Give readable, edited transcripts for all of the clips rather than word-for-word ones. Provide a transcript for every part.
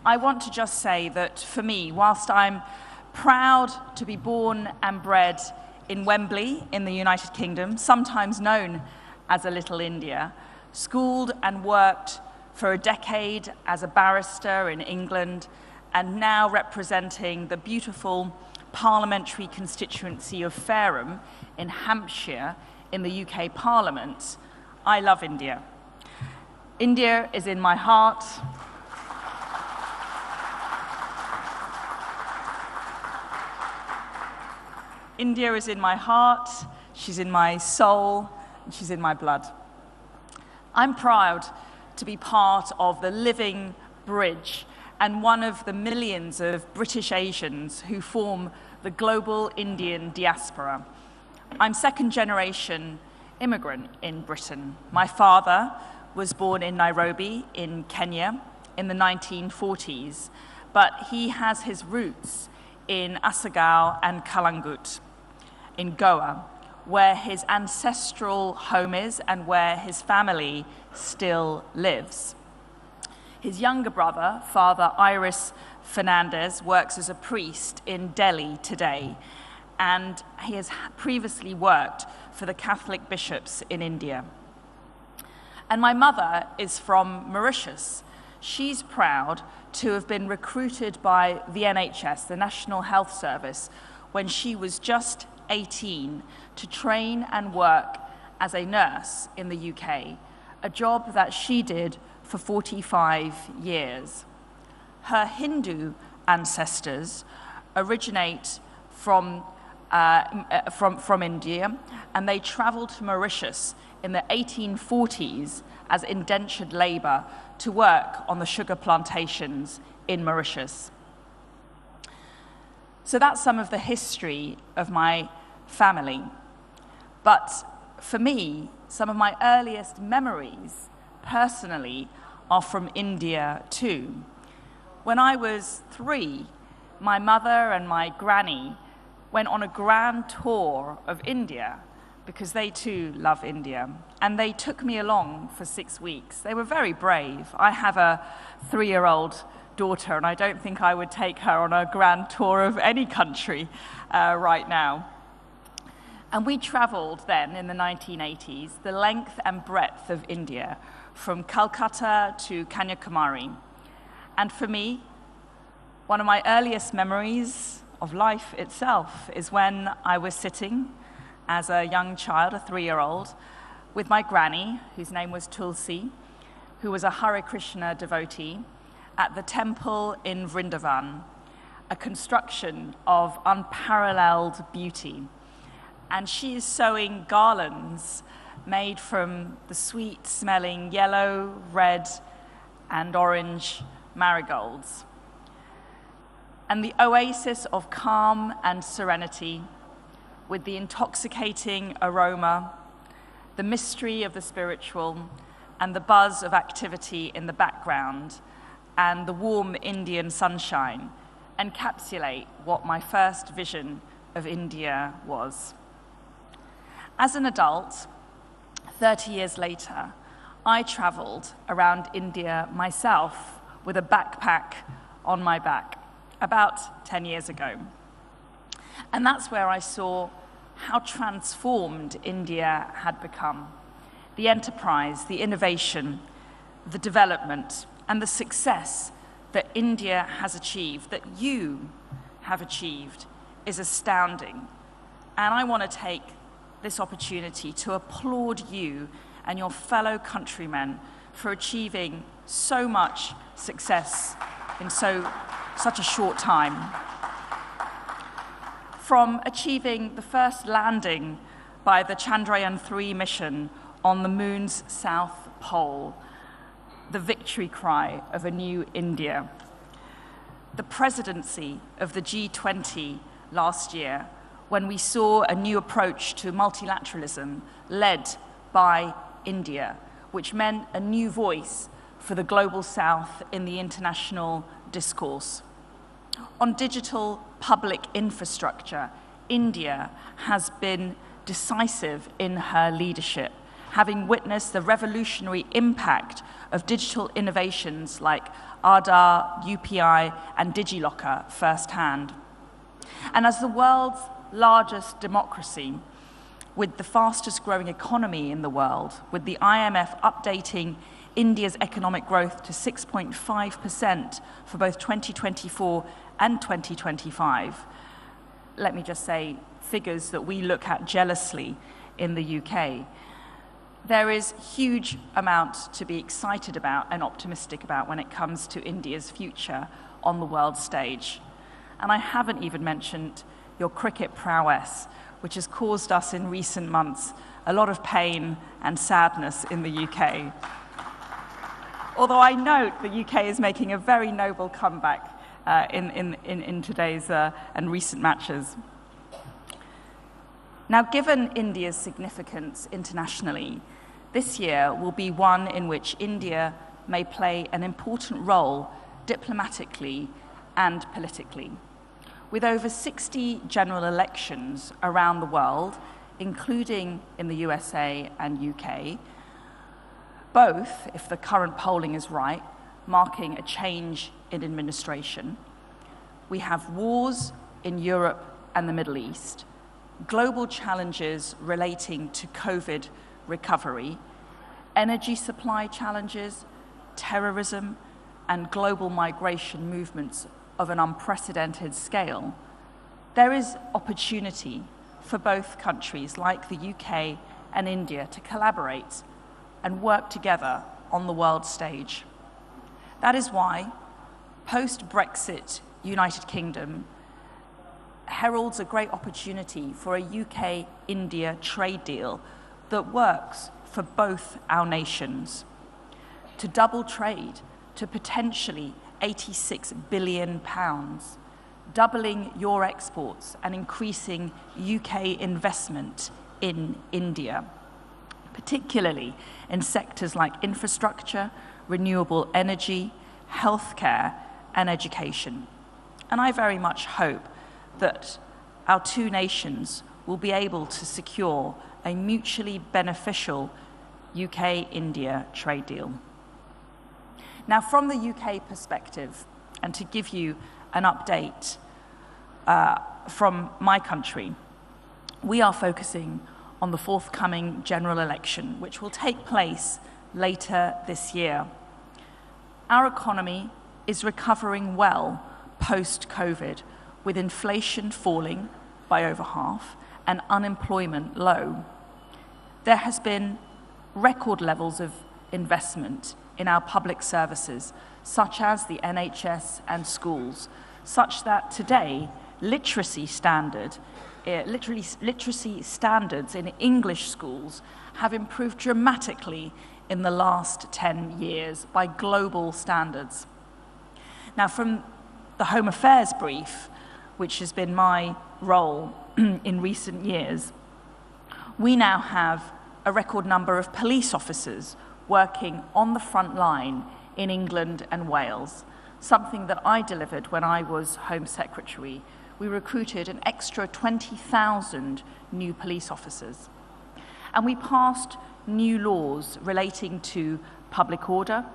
I want to just say that for me, whilst I'm proud to be born and bred in Wembley in the United Kingdom, sometimes known as a Little India, schooled and worked for a decade as a barrister in England, and now representing the beautiful parliamentary constituency of Ferment in Hampshire in the UK Parliament, I love India. India is in my heart. India is in my heart, she's in my soul, and she's in my blood. I'm proud to be part of the living bridge and one of the millions of British Asians who form the global Indian diaspora. I'm second-generation immigrant in Britain. My father was born in Nairobi in Kenya in the 1940s, but he has his roots in Asagao and Kalangut in Goa, where his ancestral home is and where his family still lives. His younger brother, Father Iris Fernandez, works as a priest in Delhi today, and he has previously worked for the Catholic bishops in India. And my mother is from Mauritius. She's proud to have been recruited by the NHS, the National Health Service, when she was just 18 to train and work as a nurse in the UK, a job that she did for 45 years. Her Hindu ancestors originate from India, and they traveled to Mauritius in the 1840s as indentured labor to work on the sugar plantations in Mauritius. So that's some of the history of my family. But for me, some of my earliest memories, personally, are from India too. When I was 3, my mother and my granny went on a grand tour of India because they too love India, and they took me along for 6 weeks. They were very brave. I have a 3-year-old daughter, and I don't think I would take her on a grand tour of any country right now. And we traveled then in the 1980s the length and breadth of India, from Calcutta to Kanyakumari. And for me, one of my earliest memories of life itself is when I was sitting as a young child, a 3-year-old, with my granny, whose name was Tulsi, who was a Hare Krishna devotee, at the temple in Vrindavan, a construction of unparalleled beauty. And she is sewing garlands made from the sweet-smelling yellow, red, and orange marigolds. And the oasis of calm and serenity, with the intoxicating aroma, the mystery of the spiritual, and the buzz of activity in the background, and the warm Indian sunshine, encapsulate what my first vision of India was. As an adult, 30 years later, I traveled around India myself with a backpack on my back about 10 years ago. And that's where I saw how transformed India had become. The enterprise, the innovation, the development, and the success that India has achieved, that you have achieved, is astounding. And I want to take this opportunity to applaud you and your fellow countrymen for achieving so much success in such a short time. From achieving the first landing by the Chandrayaan-3 mission on the moon's south pole, the victory cry of a new India, the presidency of the G20 last year, when we saw a new approach to multilateralism led by India, which meant a new voice for the global south in the international discourse. On digital public infrastructure, India has been decisive in her leadership, having witnessed the revolutionary impact of digital innovations like Aadhaar, UPI, and DigiLocker firsthand. And as the world's largest democracy, with the fastest growing economy in the world, with the IMF updating India's economic growth to 6.5% for both 2024 and 2025, let me just say, figures that we look at jealously in the UK. There is huge amount to be excited about and optimistic about when it comes to India's future on the world stage. And I haven't even mentioned your cricket prowess, which has caused us in recent months a lot of pain and sadness in the UK. Although I note the UK is making a very noble comeback in today's and recent matches. Now, given India's significance internationally, this year will be one in which India may play an important role diplomatically and politically. With over 60 general elections around the world, including in the USA and UK, both, if the current polling is right, marking a change in administration. We have wars in Europe and the Middle East, global challenges relating to COVID recovery, energy supply challenges, terrorism, and global migration movements of an unprecedented scale. There is opportunity for both countries, like the UK and India, to collaborate and work together on the world stage. That is why post-Brexit United Kingdom heralds a great opportunity for a UK-India trade deal that works for both our nations. To double trade to potentially £86 billion, doubling your exports and increasing UK investment in India, particularly in sectors like infrastructure, renewable energy, healthcare, and education. And I very much hope that our two nations will be able to secure a mutually beneficial UK-India trade deal. Now, from the UK perspective, and to give you an update from my country, we are focusing on the forthcoming general election, which will take place later this year. Our economy is recovering well post-COVID, with inflation falling by over half and unemployment low. There has been record levels of investment in our public services, such as the NHS and schools, such that today literacy standards in English schools have improved dramatically in the last 10 years by global standards. Now, from the Home Affairs brief, which has been my role in recent years, we now have a record number of police officers working on the front line in England and Wales, something that I delivered when I was Home Secretary. We recruited an extra 20,000 new police officers. And we passed new laws relating to public order,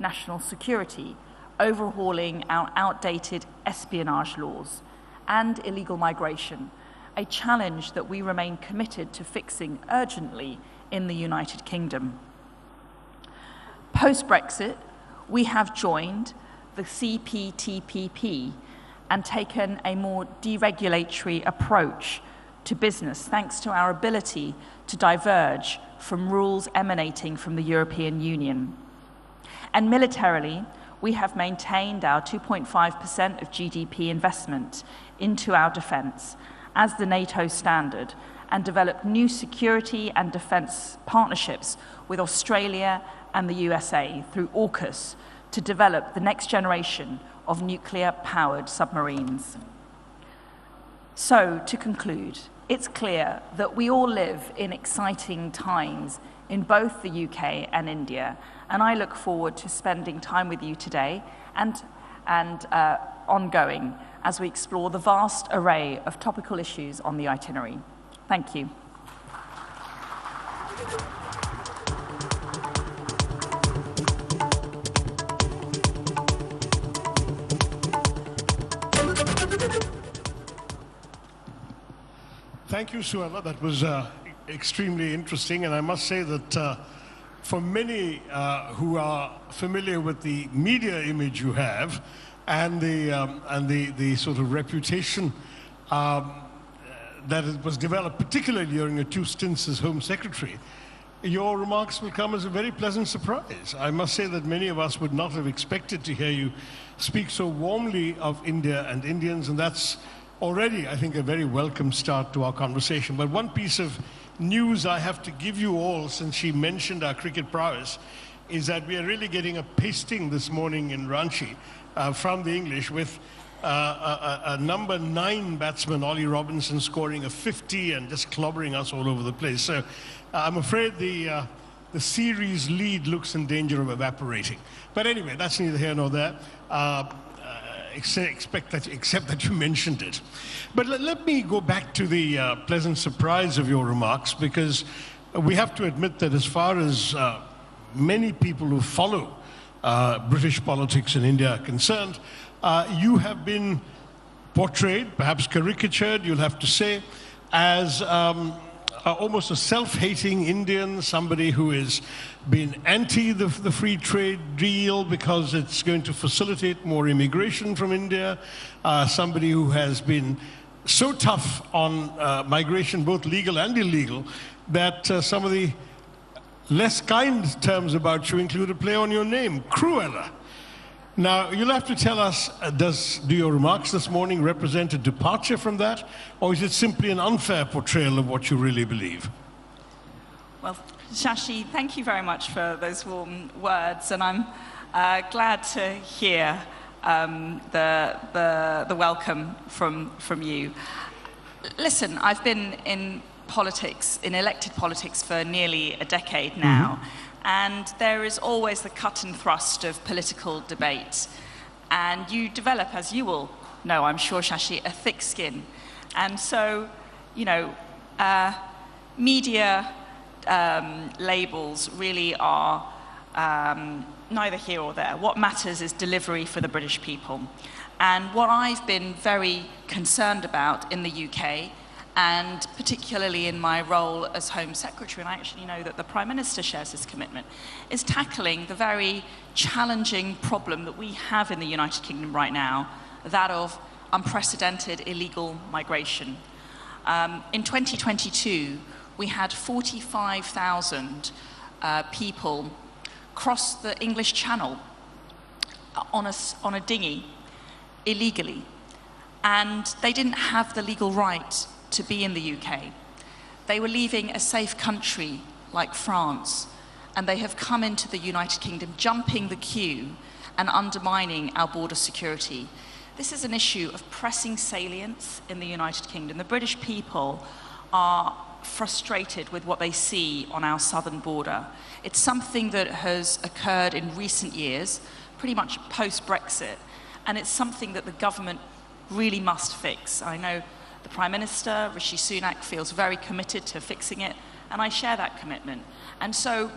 national security, overhauling our outdated espionage laws, and illegal migration, a challenge that we remain committed to fixing urgently in the United Kingdom. Post-Brexit, we have joined the CPTPP and taken a more deregulatory approach to business, thanks to our ability to diverge from rules emanating from the European Union. And militarily, we have maintained our 2.5% of GDP investment into our defence as the NATO standard, and developed new security and defence partnerships with Australia and the USA through AUKUS to develop the next generation of nuclear-powered submarines. So, to conclude, it's clear that we all live in exciting times in both the UK and India, and I look forward to spending time with you today and ongoing as we explore the vast array of topical issues on the itinerary. Thank you. thank you, Suella. That was extremely interesting, and I must say that for many who are familiar with the media image you have and the sort of reputation that it was developed, particularly during your 2 stints as Home Secretary, your remarks will come as a very pleasant surprise. I must say that many of us would not have expected to hear you speak so warmly of India and Indians, and that's already, I think, a very welcome start to our conversation. But one piece of news I have to give you all, since she mentioned our cricket prowess, is that we are really getting a pasting this morning in Ranchi from the English with a number 9 batsman, Ollie Robinson, scoring a 50 and just clobbering us all over the place. So I'm afraid the series lead looks in danger of evaporating. But anyway, that's neither here nor there, except that you mentioned it. But let me go back to the pleasant surprise of your remarks, because we have to admit that as far as many people who follow British politics in India are concerned, you have been portrayed, perhaps caricatured, you'll have to say, as almost a self-hating Indian, somebody who has been anti the free trade deal because it's going to facilitate more immigration from India, somebody who has been so tough on migration, both legal and illegal, that some of the less kind terms about you include a play on your name, Cruella. Now, you'll have to tell us, do your remarks this morning represent a departure from that, or is it simply an unfair portrayal of what you really believe? Well, Shashi, thank you very much for those warm words, and I'm glad to hear the welcome from you. Listen, I've been in politics, in elected politics, for nearly a decade now. And there is always the cut and thrust of political debate. And you develop, as you will know, I'm sure, Shashi, a thick skin. And so, you know, media labels really are neither here or there. What matters is delivery for the British people. And what I've been very concerned about in the UK, and particularly in my role as Home Secretary, and I actually know that the Prime Minister shares this commitment, is tackling the very challenging problem that we have in the United Kingdom right now, that of unprecedented illegal migration. In 2022, we had 45,000 people cross the English Channel on a dinghy illegally, and they didn't have the legal right to be in the UK. They were leaving a safe country like France, and they have come into the United Kingdom, jumping the queue and undermining our border security. This is an issue of pressing salience in the United Kingdom. The British people are frustrated with what they see on our southern border. It's something that has occurred in recent years, pretty much post-Brexit, and it's something that the government really must fix. I know the Prime Minister, Rishi Sunak, feels very committed to fixing it, and I share that commitment. And so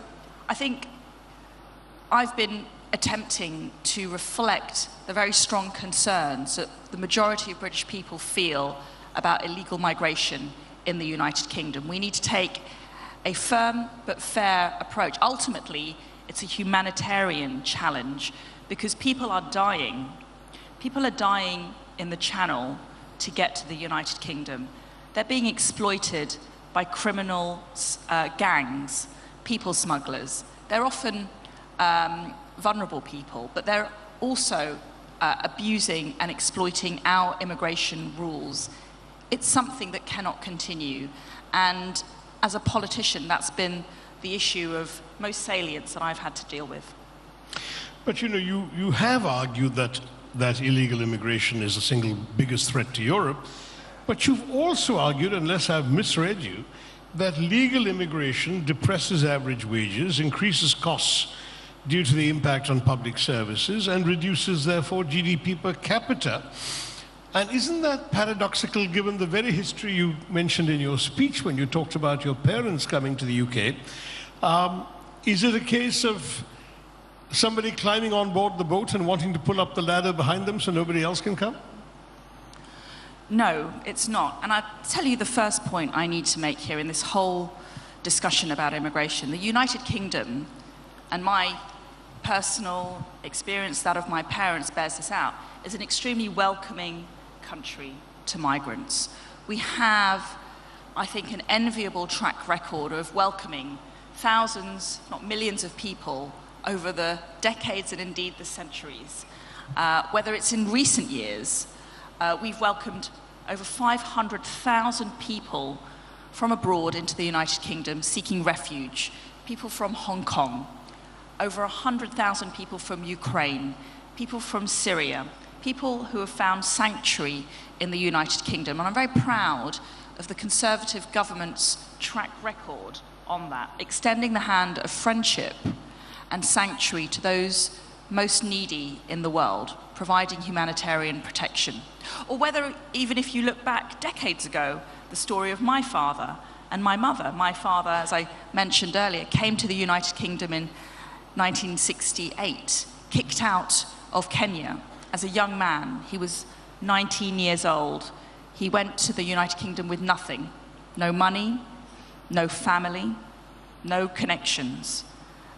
I think I've been attempting to reflect the very strong concerns that the majority of British people feel about illegal migration in the United Kingdom. We need to take a firm but fair approach. Ultimately, it's a humanitarian challenge because people are dying. People are dying in the Channel to get to the United Kingdom. They're being exploited by criminal gangs, people smugglers. They're often vulnerable people, but they're also abusing and exploiting our immigration rules. It's something that cannot continue. And as a politician, that's been the issue of most salience that I've had to deal with. But you know, you have argued that illegal immigration is the single biggest threat to Europe, but you've also argued, unless I've misread you, that legal immigration depresses average wages, increases costs due to the impact on public services, and reduces, therefore, GDP per capita. And isn't that paradoxical, given the very history you mentioned in your speech when you talked about your parents coming to the UK? Is it a case of somebody climbing on board the boat and wanting to pull up the ladder behind them so nobody else can come? No, it's not. And I'll tell you the first point I need to make here in this whole discussion about immigration. The United Kingdom, and my personal experience, that of my parents, bears this out, is an extremely welcoming country to migrants. We have, I think, an enviable track record of welcoming thousands, if not millions of people over the decades and indeed the centuries. Whether it's in recent years, we've welcomed over 500,000 people from abroad into the United Kingdom seeking refuge, people from Hong Kong, over 100,000 people from Ukraine, people from Syria, people who have found sanctuary in the United Kingdom. And I'm very proud of the Conservative government's track record on that, extending the hand of friendship and sanctuary to those most needy in the world, providing humanitarian protection. Or whether, even if you look back decades ago, the story of my father and my mother. My father, as I mentioned earlier, came to the United Kingdom in 1968, kicked out of Kenya as a young man. He was 19 years old. He went to the United Kingdom with nothing, no money, no family, no connections,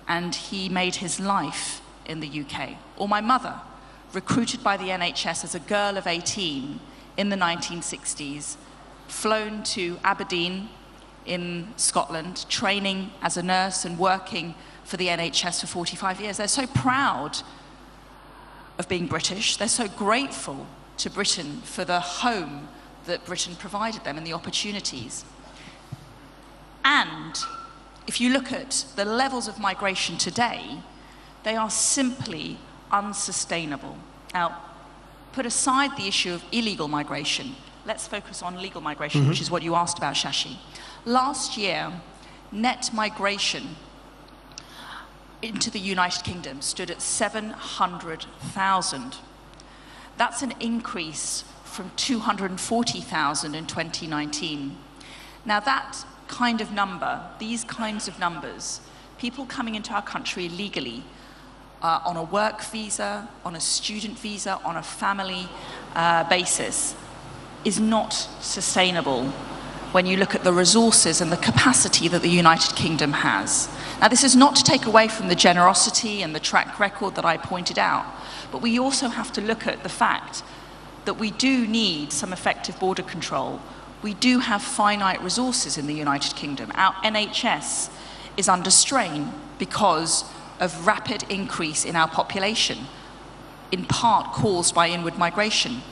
and he made his life in the UK. Or my mother, recruited by the NHS as a girl of 18 in the 1960s, flown to Aberdeen in Scotland, training as a nurse and working for the NHS for 45 years. They're so proud of being British. They're so grateful to Britain for the home that Britain provided them and the opportunities. And if you look at the levels of migration today, they are simply unsustainable. Now, put aside the issue of illegal migration, let's focus on legal migration, which is what you asked about, Shashi. Last year, net migration into the United Kingdom stood at 700,000. That's an increase from 240,000 in 2019. Now that kind of number, these kinds of numbers, people coming into our country legally, on a work visa, on a student visa, on a family basis, is not sustainable when you look at the resources and the capacity that the United Kingdom has. Now, this is not to take away from the generosity and the track record that I pointed out, but we also have to look at the fact that we do need some effective border control. We do have finite resources in the United Kingdom. Our NHS is under strain because of rapid increase in our population, in part caused by inward migration.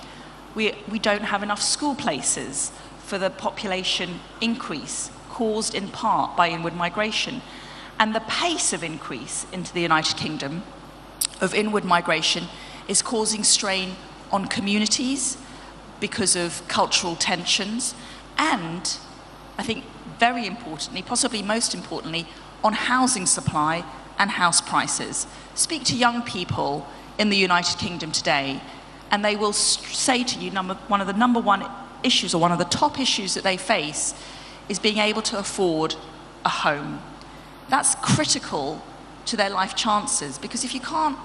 We don't have enough school places for the population increase, caused in part by inward migration. And the pace of increase into the United Kingdom of inward migration is causing strain on communities because of cultural tensions, and I think very importantly, possibly most importantly, on housing supply and house prices. Speak to young people in the United Kingdom today, and they will say to you one of the number one issues, or one of the top issues that they face, is being able to afford a home. That's critical to their life chances, because if you can't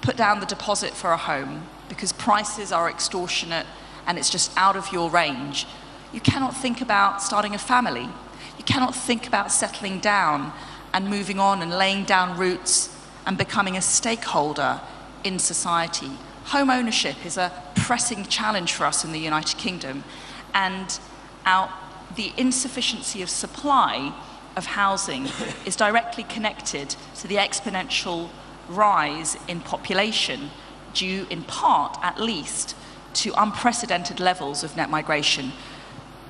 put down the deposit for a home because prices are extortionate and it's just out of your range, you cannot think about starting a family. You cannot think about settling down and moving on and laying down roots and becoming a stakeholder in society. Home ownership is a pressing challenge for us in the United Kingdom, and the insufficiency of supply of housing is directly connected to the exponential rise in population, due in part, at least, to unprecedented levels of net migration.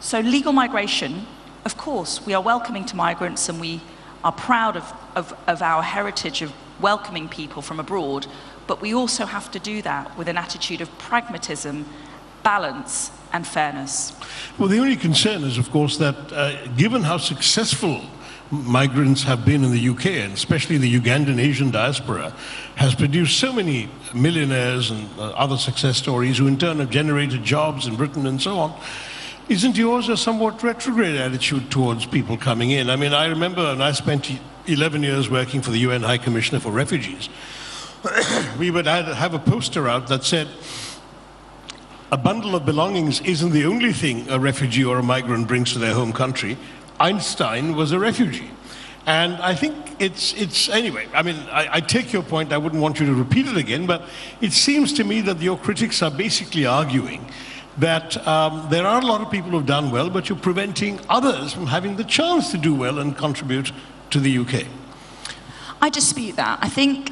So legal migration, of course, we are welcoming to migrants, and we are proud of our heritage of welcoming people from abroad, but we also have to do that with an attitude of pragmatism, balance, and fairness. Well, the only concern is, of course, that given how successful migrants have been in the UK, and especially the Ugandan Asian diaspora, has produced so many millionaires and other success stories who in turn have generated jobs in Britain and so on, isn't yours a somewhat retrograde attitude towards people coming in? I mean, I remember, and I spent 11 years working for the UN High Commissioner for Refugees. We would have a poster out that said, a bundle of belongings isn't the only thing a refugee or a migrant brings to their home country. Einstein was a refugee. And I think it's anyway, I mean, I take your point, I wouldn't want you to repeat it again, but it seems to me that your critics are basically arguing that there are a lot of people who've done well, but you're preventing others from having the chance to do well and contribute to the UK. I dispute that. I think,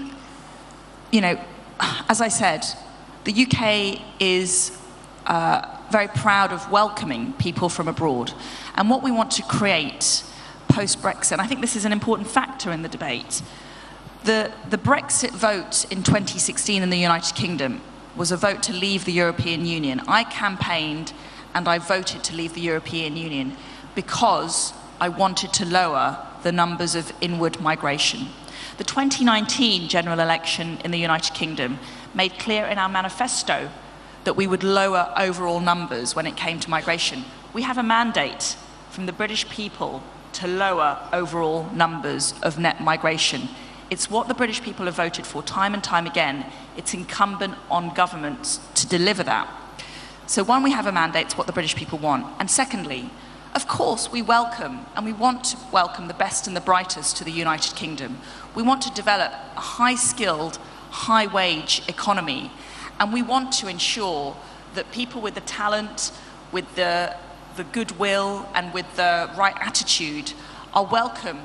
you know, as I said, the UK is very proud of welcoming people from abroad. And what we want to create post-Brexit, and I think this is an important factor in the debate, the Brexit vote in 2016 in the United Kingdom was a vote to leave the European Union. I campaigned and I voted to leave the European Union because I wanted to lower the numbers of inward migration. The 2019 general election in the United Kingdom made clear in our manifesto that we would lower overall numbers when it came to migration. We have a mandate from the British people to lower overall numbers of net migration. It's what the British people have voted for time and time again. It's incumbent on governments to deliver that. So one, we have a mandate, it's what the British people want. And secondly, of course, we welcome and we want to welcome the best and the brightest to the United Kingdom. We want to develop a high-skilled, high-wage economy. And we want to ensure that people with the talent, with the goodwill and with the right attitude are welcome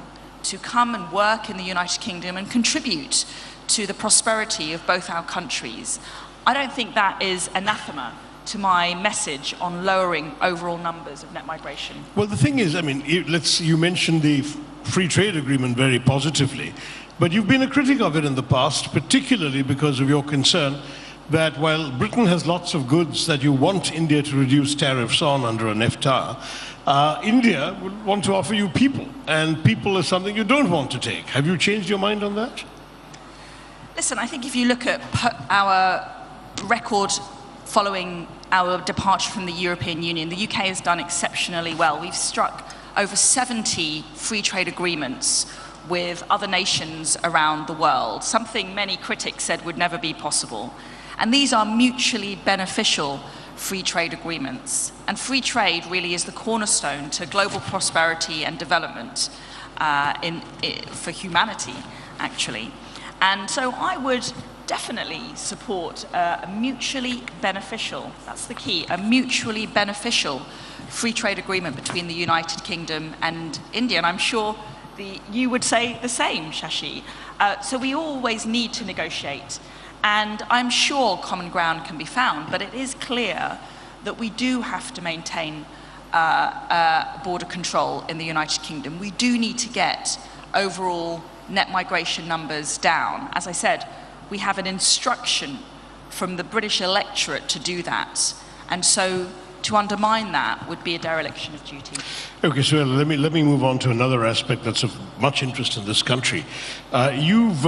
to come and work in the United Kingdom and contribute to the prosperity of both our countries. I don't think that is anathema to my message on lowering overall numbers of net migration. Well, the thing is, I mean, you mentioned the free trade agreement very positively, but you've been a critic of it in the past, particularly because of your concern that while Britain has lots of goods that you want India to reduce tariffs on under an FTA, India would want to offer you people, and people is something you don't want to take. Have you changed your mind on that? Listen, I think if you look at our record following our departure from the European Union, the UK has done exceptionally well. We've struck over 70 free trade agreements with other nations around the world, something many critics said would never be possible. And these are mutually beneficial free trade agreements. And free trade really is the cornerstone to global prosperity and development for humanity, actually. And so I would definitely support a mutually beneficial, that's the key, a mutually beneficial free trade agreement between the United Kingdom and India. And I'm sure you would say the same, Shashi. So we always need to negotiate. And I'm sure common ground can be found, but it is clear that we do have to maintain border control in the United Kingdom. We do need to get overall net migration numbers down. As I said, we have an instruction from the British electorate to do that. And so to undermine that would be a dereliction of duty. Okay, so let me move on to another aspect that's of much interest in this country. You've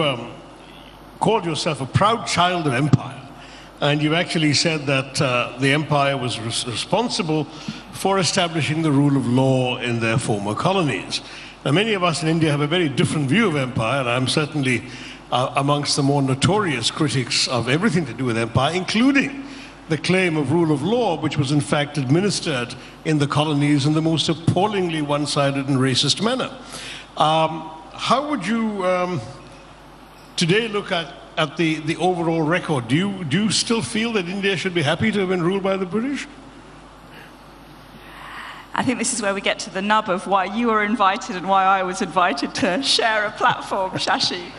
called yourself a proud child of empire, and you've actually said that the empire was responsible for establishing the rule of law in their former colonies. Now, many of us in India have a very different view of empire, and I'm certainly amongst the more notorious critics of everything to do with empire, including the claim of rule of law, which was in fact administered in the colonies in the most appallingly one-sided and racist manner. How would you today look at the overall record? Do you still feel that India should be happy to have been ruled by the British? I think this is where we get to the nub of why you were invited and why I was invited to share a platform, Shashi.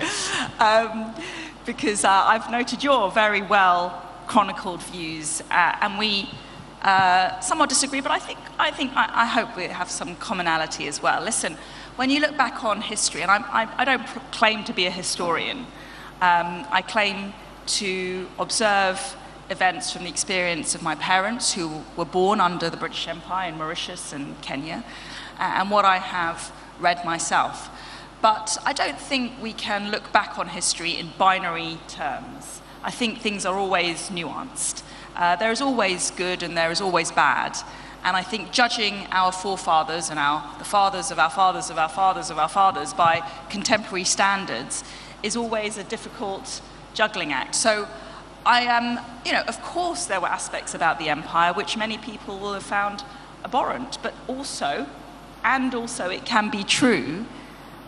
Because I've noted your very well chronicled views, and we somewhat disagree, but I hope we have some commonality as well. Listen, when you look back on history, and I don't claim to be a historian, I claim to observe events from the experience of my parents who were born under the British Empire in Mauritius and Kenya, and what I have read myself. But I don't think we can look back on history in binary terms. I think things are always nuanced. There is always good and there is always bad. And I think judging our forefathers and the fathers of our fathers of our fathers of our fathers by contemporary standards is always a difficult juggling act. So of course there were aspects about the empire which many people will have found abhorrent, but also it can be true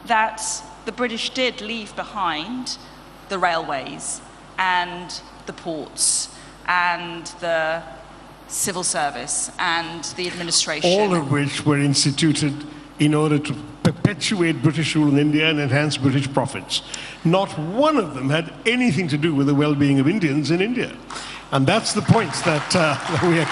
that the British did leave behind the railways and the ports and the civil service and the administration. All of which were instituted in order to perpetuate British rule in India and enhance British profits. Not one of them had anything to do with the well-being of Indians in India. And that's the point that we are...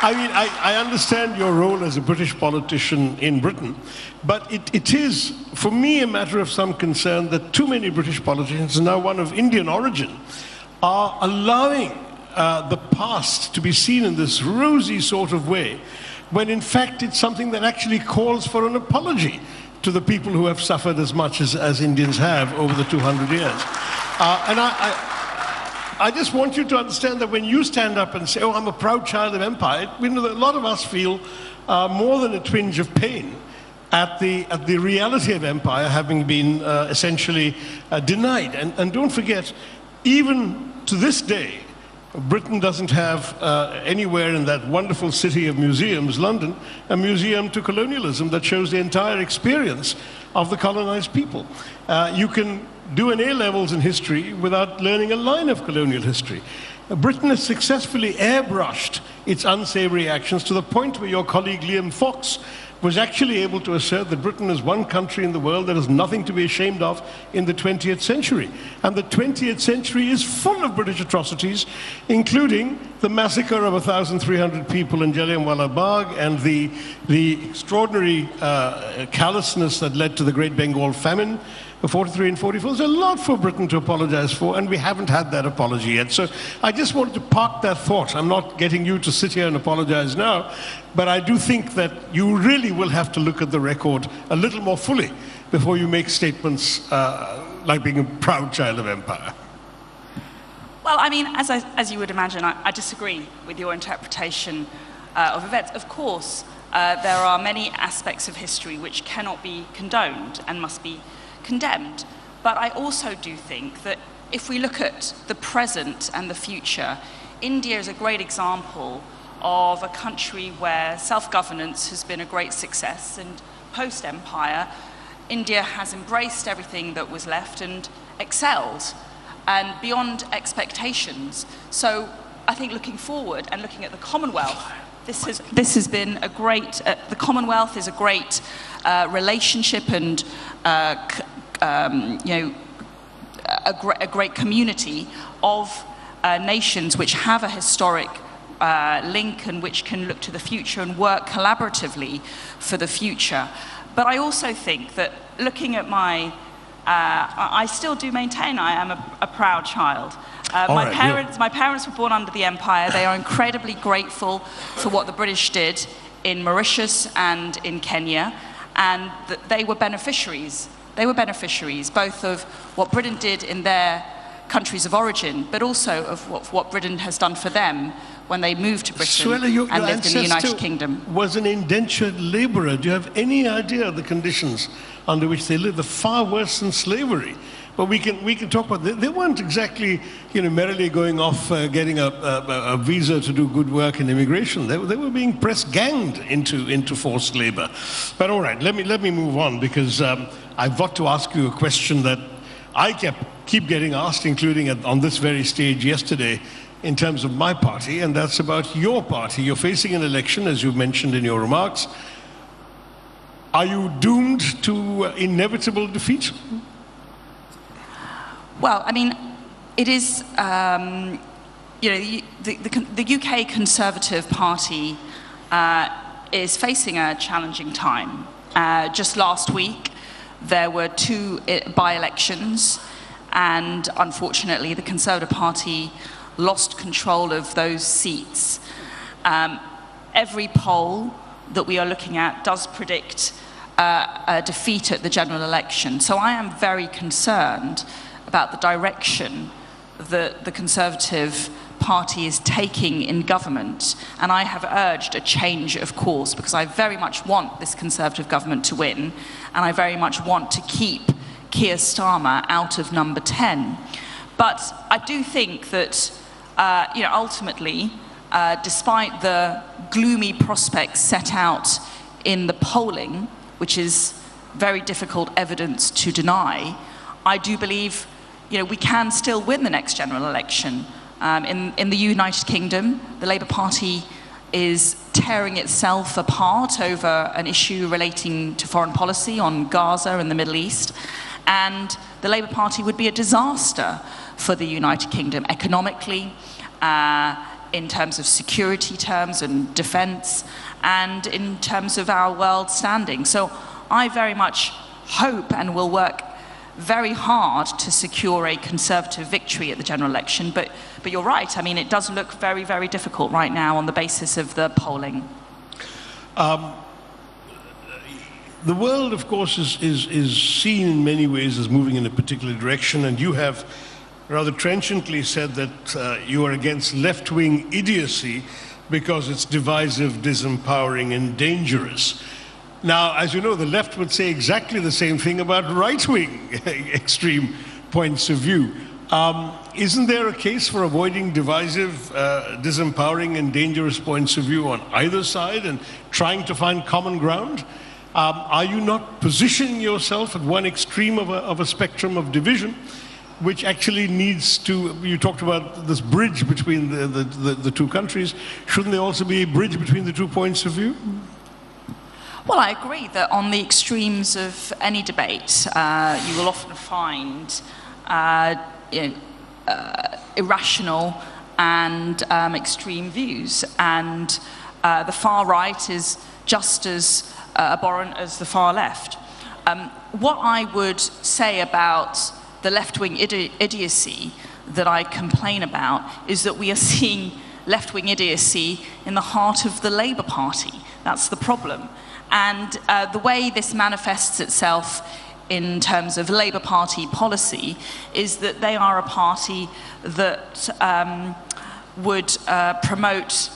I mean, I understand your role as a British politician in Britain, but it is, for me, a matter of some concern that too many British politicians, now one of Indian origin, are allowing the past to be seen in this rosy sort of way, when in fact it's something that actually calls for an apology to the people who have suffered as much as Indians have over the 200 years. And I just want you to understand that when you stand up and say, oh, I'm a proud child of empire, a lot of us feel more than a twinge of pain at the reality of empire having been essentially denied. And don't forget, even to this day, Britain doesn't have anywhere in that wonderful city of museums, London, a museum to colonialism that shows the entire experience of the colonized people. You can do an A-levels in history without learning a line of colonial history. Britain has successfully airbrushed its unsavory actions to the point where your colleague Liam Fox was actually able to assert that Britain is one country in the world that has nothing to be ashamed of in the 20th century. And the 20th century is full of British atrocities, including the massacre of 1,300 people in Jallianwala Bagh and the extraordinary callousness that led to the Great Bengal Famine, 43 and 44. There's a lot for Britain to apologize for, and we haven't had that apology yet. So I just wanted to park that thought. I'm not getting you to sit here and apologize now, but I do think that you really will have to look at the record a little more fully before you make statements like being a proud child of empire. Well, I mean, as you would imagine, I disagree with your interpretation of events. Of course, there are many aspects of history which cannot be condoned and must be condemned. But I also do think that if we look at the present and the future, India is a great example of a country where self-governance has been a great success, and post-empire, India has embraced everything that was left and excelled, and beyond expectations. So I think looking forward and looking at the Commonwealth, this has been a great, the Commonwealth is a great relationship and a great community of nations which have a historic link and which can look to the future and work collaboratively for the future. But I also think that looking at I still do maintain I am a proud child. My parents were born under the empire. They are incredibly grateful for what the British did in Mauritius and in Kenya, and they were beneficiaries. They were beneficiaries both of what Britain did in their countries of origin, but also of what Britain has done for them when they moved to Britain Suella, and lived in the United Kingdom. Was an indentured labourer. Do you have any idea of the conditions under which they lived? They're far worse than slavery. But we can talk about they weren't exactly merrily going off getting a visa to do good work in immigration. They were being press-ganged into forced labour. But all right, let me move on, because I've got to ask you a question that I keep getting asked, including on this very stage yesterday, in terms of my party, and that's about your party. You're facing an election, as you mentioned in your remarks. Are you doomed to inevitable defeat? Well, I mean, it is, the UK Conservative Party is facing a challenging time. Just last week, there were 2 by-elections, and unfortunately, the Conservative Party lost control of those seats. Every poll that we are looking at does predict a defeat at the general election. So I am very concerned about the direction that the Conservative Party is taking in government, and I have urged a change of course, because I very much want this Conservative government to win, and I very much want to keep Keir Starmer out of number 10. But I do think that, ultimately, despite the gloomy prospects set out in the polling, which is very difficult evidence to deny, I do believe we can still win the next general election. In the United Kingdom, the Labour Party is tearing itself apart over an issue relating to foreign policy on Gaza and the Middle East, and the Labour Party would be a disaster for the United Kingdom economically, in terms of security terms and defence, and in terms of our world standing. So I very much hope and will work very hard to secure a Conservative victory at the general election, but you're right. I mean, it does look very, very difficult right now on the basis of the polling. The world, of course, is seen in many ways as moving in a particular direction, and you have rather trenchantly said that you are against left-wing idiocy because it's divisive, disempowering, and dangerous. Now, as you know, the left would say exactly the same thing about right-wing extreme points of view. Isn't there a case for avoiding divisive, disempowering, and dangerous points of view on either side and trying to find common ground? Are you not positioning yourself at one extreme of a spectrum of division, which actually needs to, you talked about this bridge between the two countries, shouldn't there also be a bridge between the 2 points of view? Well, I agree that on the extremes of any debate, you will often find irrational and extreme views, and the far right is just as abhorrent as the far left. What I would say about the left-wing idiocy that I complain about is that we are seeing left-wing idiocy in the heart of the Labour Party. That's the problem. And the way this manifests itself in terms of Labour Party policy is that they are a party that would promote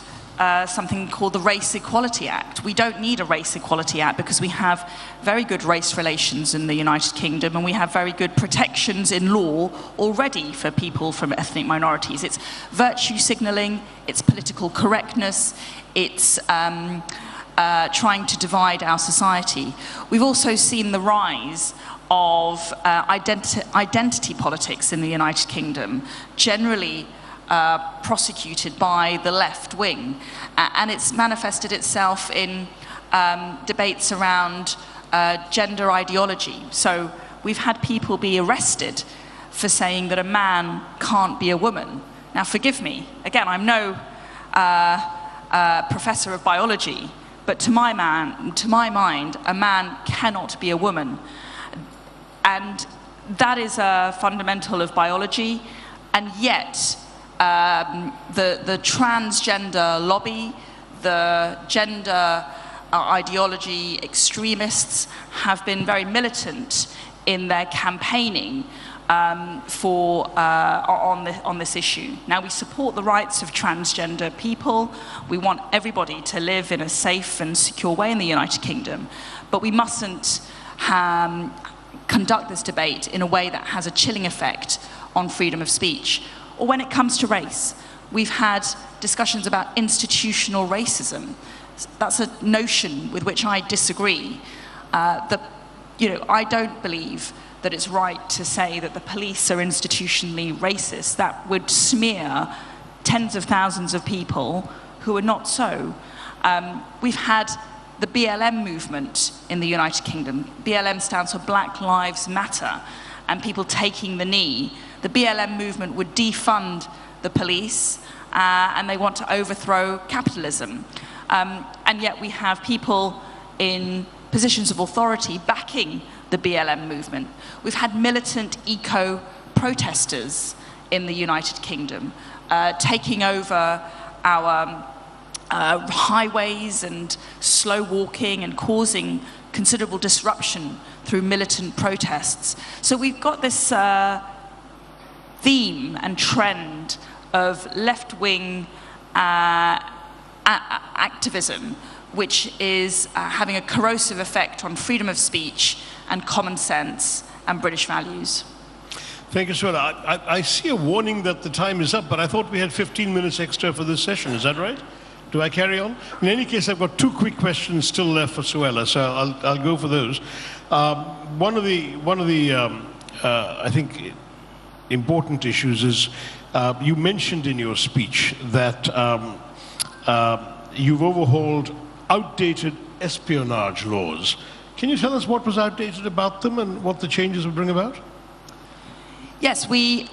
something called the Race Equality Act. We don't need a Race Equality Act because we have very good race relations in the United Kingdom, and we have very good protections in law already for people from ethnic minorities. It's virtue signalling, it's political correctness, it's trying to divide our society. We've also seen the rise of identity politics in the United Kingdom, generally prosecuted by the left wing, and it's manifested itself in debates around gender ideology. So we've had people be arrested for saying that a man can't be a woman. Now, forgive me, again, I'm no professor of biology, but to my mind, a man cannot be a woman. And that is a fundamental of biology, and yet the transgender lobby, the gender ideology extremists have been very militant in their campaigning on this issue. Now, we support the rights of transgender people. We want everybody to live in a safe and secure way in the United Kingdom, but we mustn't conduct this debate in a way that has a chilling effect on freedom of speech. Or when it comes to race, we've had discussions about institutional racism. That's a notion with which I disagree. I don't believe that it's right to say that the police are institutionally racist. That would smear tens of thousands of people who are not so. We've had the BLM movement in the United Kingdom. BLM stands for Black Lives Matter, and people taking the knee. The BLM movement would defund the police, and they want to overthrow capitalism. And yet we have people in positions of authority backing the BLM movement. We've had militant eco-protesters in the United Kingdom taking over our highways and slow walking and causing considerable disruption through militant protests. So we've got this theme and trend of left-wing activism, which is having a corrosive effect on freedom of speech and common sense and British values. Thank you, Suella. I see a warning that the time is up, but I thought we had 15 minutes extra for this session. Is that right? Do I carry on? In any case, I've got two quick questions still left for Suella, so I'll go for those. One of the I think, important issues is you mentioned in your speech that you've overhauled outdated espionage laws. Can you tell us what was outdated about them and what the changes will bring about? Yes, when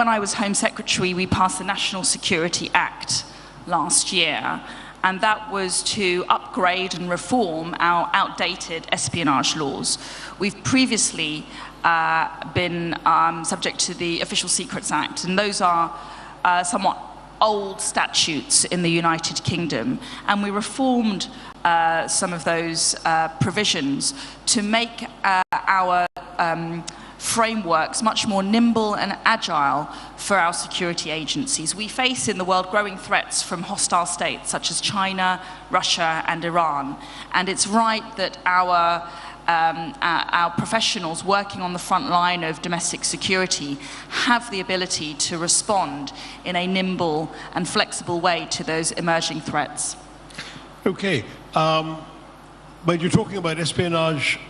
I was Home Secretary, we passed the National Security Act last year, and that was to upgrade and reform our outdated espionage laws. We've previously been subject to the Official Secrets Act, and those are somewhat old statutes in the United Kingdom, and we reformed some of those provisions to make our frameworks much more nimble and agile for our security agencies. We face in the world growing threats from hostile states such as China, Russia, and Iran, and it's right that our professionals working on the front line of domestic security have the ability to respond in a nimble and flexible way to those emerging threats. Okay, but you're talking about espionage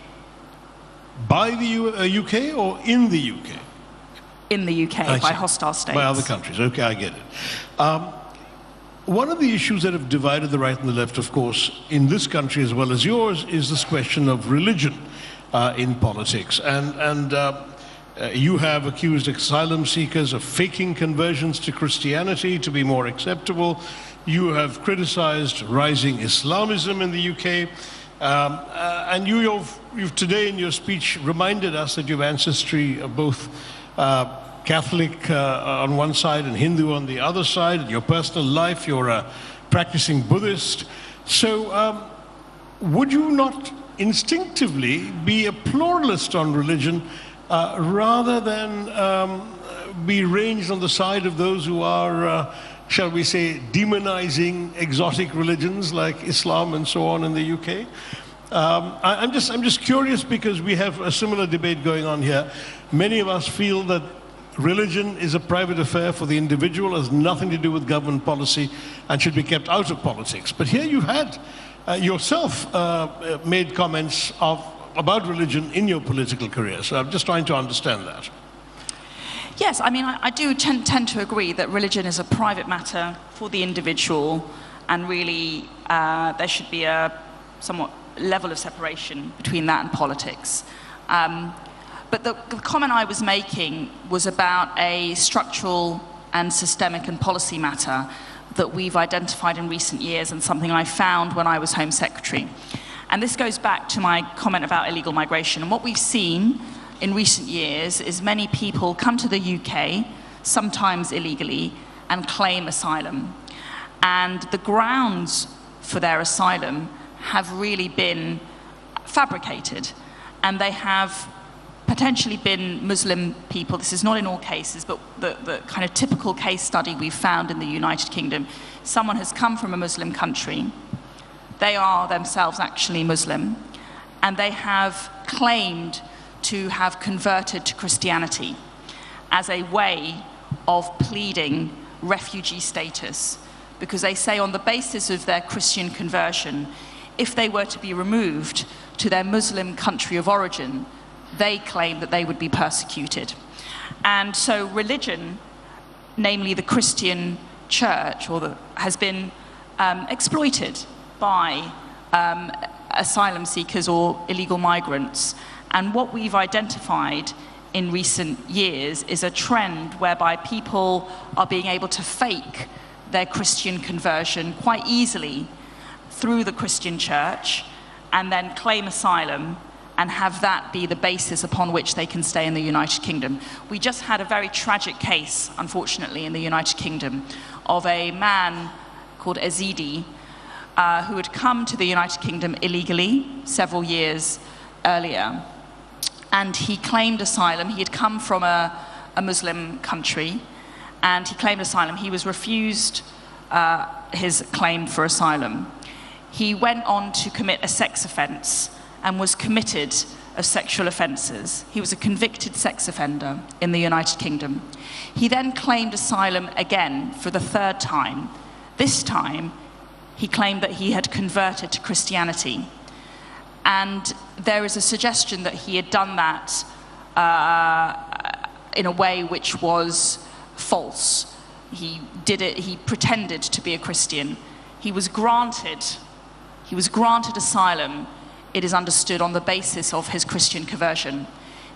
by the UK or in the UK? In the UK, by hostile states. By other countries, okay, I get it. One of the issues that have divided the right and the left, of course, in this country as well as yours, is this question of religion in politics. And you have accused asylum seekers of faking conversions to Christianity to be more acceptable. You have criticized rising Islamism in the UK. And you've today in your speech reminded us that you have ancestry of both Catholic on one side and Hindu on the other side. In your personal life, you're a practicing Buddhist. So would you not instinctively be a pluralist on religion rather than be ranged on the side of those who are, shall we say, demonizing exotic religions like Islam and so on in the UK? I'm just curious because we have a similar debate going on here. Many of us feel that religion is a private affair for the individual, has nothing to do with government policy, and should be kept out of politics. But here you've had yourself made comments about religion in your political career, so I'm just trying to understand that. Yes, I mean, I do tend to agree that religion is a private matter for the individual, and really there should be a somewhat level of separation between that and politics. But the comment I was making was about a structural and systemic and policy matter that we've identified in recent years and something I found when I was Home Secretary. And this goes back to my comment about illegal migration. And what we've seen in recent years is many people come to the UK, sometimes illegally, and claim asylum. And the grounds for their asylum have really been fabricated, and they have potentially been Muslim people. This is not in all cases, but the kind of typical case study we've found in the United Kingdom. Someone has come from a Muslim country, they are themselves actually Muslim, and they have claimed to have converted to Christianity as a way of pleading refugee status, because they say on the basis of their Christian conversion, if they were to be removed to their Muslim country of origin, they claim that they would be persecuted. And so religion, namely the Christian church, has been exploited by asylum seekers or illegal migrants. And what we've identified in recent years is a trend whereby people are being able to fake their Christian conversion quite easily through the Christian church and then claim asylum and have that be the basis upon which they can stay in the United Kingdom. We just had a very tragic case, unfortunately, in the United Kingdom of a man called Ezidi who had come to the United Kingdom illegally several years earlier. And he claimed asylum. He had come from a Muslim country, and he claimed asylum. He was refused his claim for asylum. He went on to commit a sex offense and was committed of sexual offences. He was a convicted sex offender in the United Kingdom. He then claimed asylum again for the third time. This time, he claimed that he had converted to Christianity. And there is a suggestion that he had done that in a way which was false. He did it, he pretended to be a Christian. He was granted asylum, it is understood, on the basis of his Christian conversion.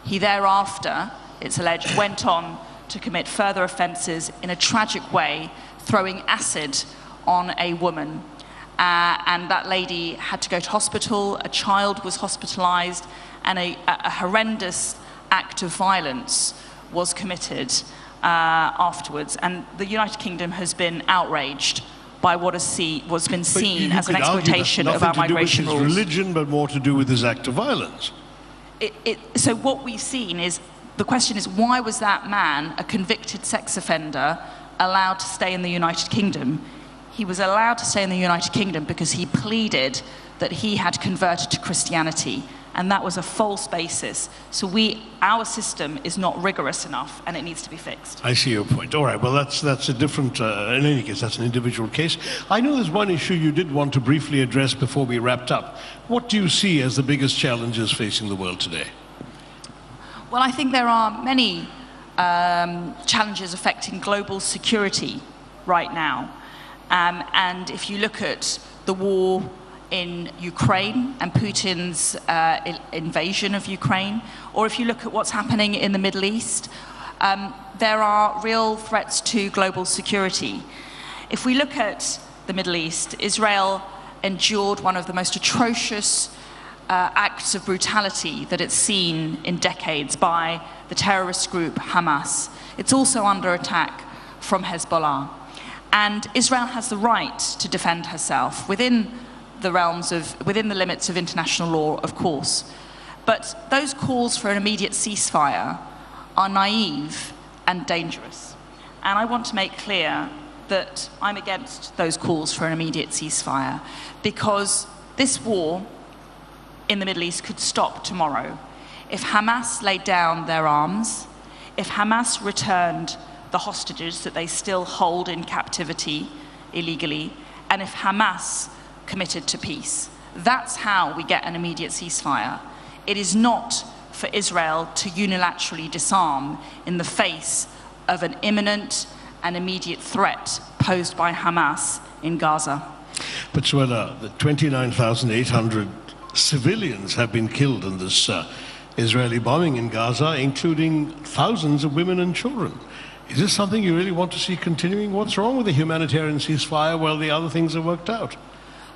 He thereafter, it's alleged, went on to commit further offences in a tragic way, throwing acid on a woman. And that lady had to go to hospital, a child was hospitalised, and a horrendous act of violence was committed afterwards. And the United Kingdom has been outraged by what was been seen as an exploitation of our migration rules. Nothing to do with his religion, but more to do with his act of violence. So what we've seen is, the question is, why was that man, a convicted sex offender, allowed to stay in the United Kingdom? He was allowed to stay in the United Kingdom because he pleaded that he had converted to Christianity, and that was a false basis. So our system is not rigorous enough, and it needs to be fixed. I see your point. All right, well, that's a different, in any case, that's an individual case. I know there's one issue you did want to briefly address before we wrapped up. What do you see as the biggest challenges facing the world today? Well, I think there are many challenges affecting global security right now. And if you look at the war in Ukraine and Putin's invasion of Ukraine, or if you look at what's happening in the Middle East, there are real threats to global security. If we look at the Middle East, Israel endured one of the most atrocious acts of brutality that it's seen in decades by the terrorist group Hamas. It's also under attack from Hezbollah. And Israel has the right to defend herself within the limits of international law, of course. But those calls for an immediate ceasefire are naive and dangerous. And I want to make clear that I'm against those calls for an immediate ceasefire, because this war in the Middle East could stop tomorrow. If Hamas laid down their arms, if Hamas returned the hostages that they still hold in captivity illegally, and if Hamas committed to peace. That's how we get an immediate ceasefire. It is not for Israel to unilaterally disarm in the face of an imminent and immediate threat posed by Hamas in Gaza. But Suella, the 29,800 civilians have been killed in this Israeli bombing in Gaza, including thousands of women and children. Is this something you really want to see continuing? What's wrong with the humanitarian ceasefire while the other things are worked out?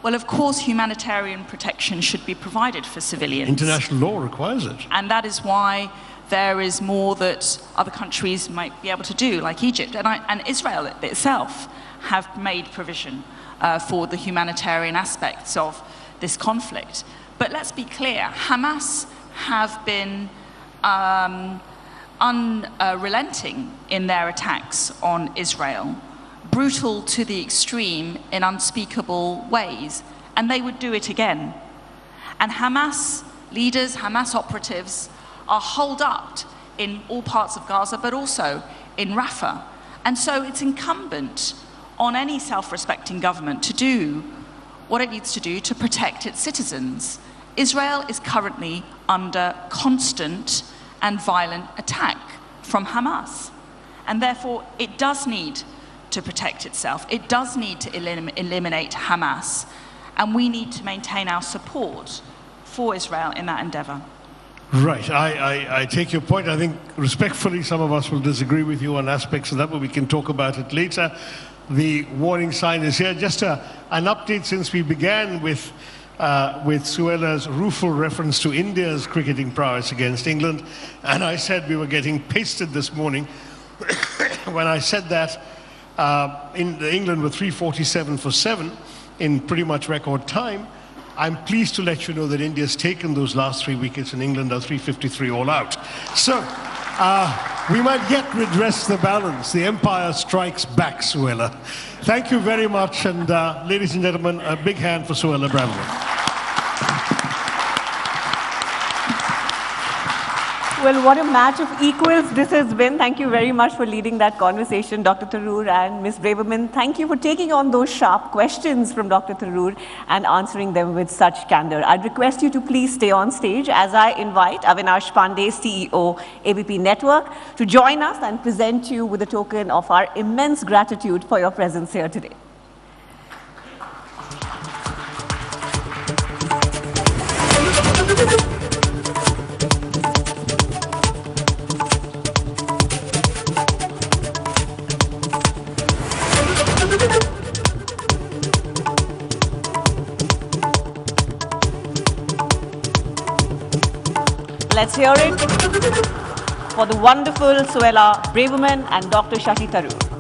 Well, of course, humanitarian protection should be provided for civilians. International law requires it. And that is why there is more that other countries might be able to do, like Egypt. And Israel itself have made provision for the humanitarian aspects of this conflict. But let's be clear, Hamas have been unrelenting in their attacks on Israel, brutal to the extreme in unspeakable ways, and they would do it again. And Hamas leaders, Hamas operatives, are holed up in all parts of Gaza, but also in Rafah. And so it's incumbent on any self-respecting government to do what it needs to do to protect its citizens. Israel is currently under constant and violent attack from Hamas, and therefore it does need to protect itself. It does need to eliminate Hamas, and we need to maintain our support for Israel in that endeavor. Right, I take your point. I think respectfully some of us will disagree with you on aspects of that, but we can talk about it later. The warning sign is here. Just an update since we began with Suella's rueful reference to India's cricketing prowess against England, and I said we were getting pasted this morning. When I said that, England were 347 for 7 in pretty much record time. I'm pleased to let you know that India's taken those last 3 wickets and England are 353 all out. So we might yet redress the balance. The empire strikes back, Suella. Thank you very much, and ladies and gentlemen, a big hand for Suella Braverman. Well, what a match of equals this has been. Thank you very much for leading that conversation, Dr. Tharoor and Ms. Braverman. Thank you for taking on those sharp questions from Dr. Tharoor and answering them with such candor. I'd request you to please stay on stage as I invite Avinash Pandey, CEO, ABP Network, to join us and present you with a token of our immense gratitude for your presence here today. Let's hear it for the wonderful Suella Braverman and Dr. Shashi Tharoor.